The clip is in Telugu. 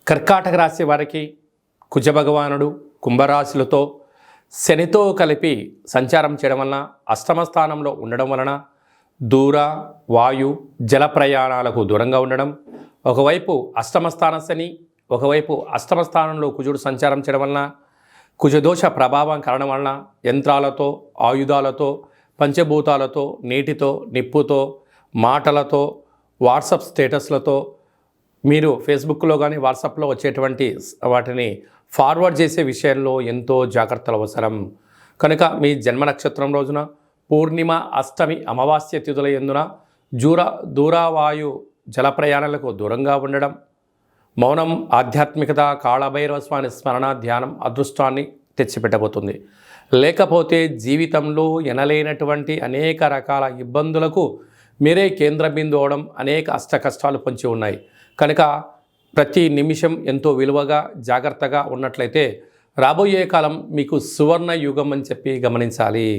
కర్కాటక రాశి వారికి కుజభగవానుడు కుంభరాశులతో శనితో కలిపి సంచారం చేయడం వలన అష్టమ స్థానంలో ఉండడం వలన దూర వాయు జల ప్రయాణాలకు దూరంగా ఉండడం, ఒకవైపు అష్టమ స్థాన శని, ఒకవైపు అష్టమ స్థానంలో కుజుడు సంచారం చేయడం వలన కుజదోష ప్రభావం కారణం వలన యంత్రాలతో, ఆయుధాలతో, పంచభూతాలతో, నీటితో, నిప్పుతో, మాటలతో, వాట్సాప్ స్టేటస్లతో, మీరు ఫేస్బుక్లో కానీ వాట్సాప్లో వచ్చేటువంటి వాటిని ఫార్వర్డ్ చేసే విషయంలో ఎంతో జాగ్రత్తలు అవసరం. కనుక మీ జన్మ నక్షత్రం రోజున పూర్ణిమ, అష్టమి, అమావాస్య తిథుల యందున దూరావాయు జల ప్రయాణాలకు దూరంగా ఉండడం, మౌనం, ఆధ్యాత్మికత, కాళభైరవ స్వామి స్మరణ, ధ్యానం అదృష్టాన్ని తెచ్చిపెట్టబోతుంది. లేకపోతే జీవితంలో ఎనలేనటువంటి అనేక రకాల ఇబ్బందులకు మీరే కేంద్ర బిందు అవడం, అనేక అష్ట కష్టాలు పొంచి ఉన్నాయి. కనుక ప్రతి నిమిషం ఎంతో విలువగా జాగ్రత్తగా ఉన్నట్లయితే రాబోయే కాలం మీకు సువర్ణ యుగం అని చెప్పి గమనించాలి.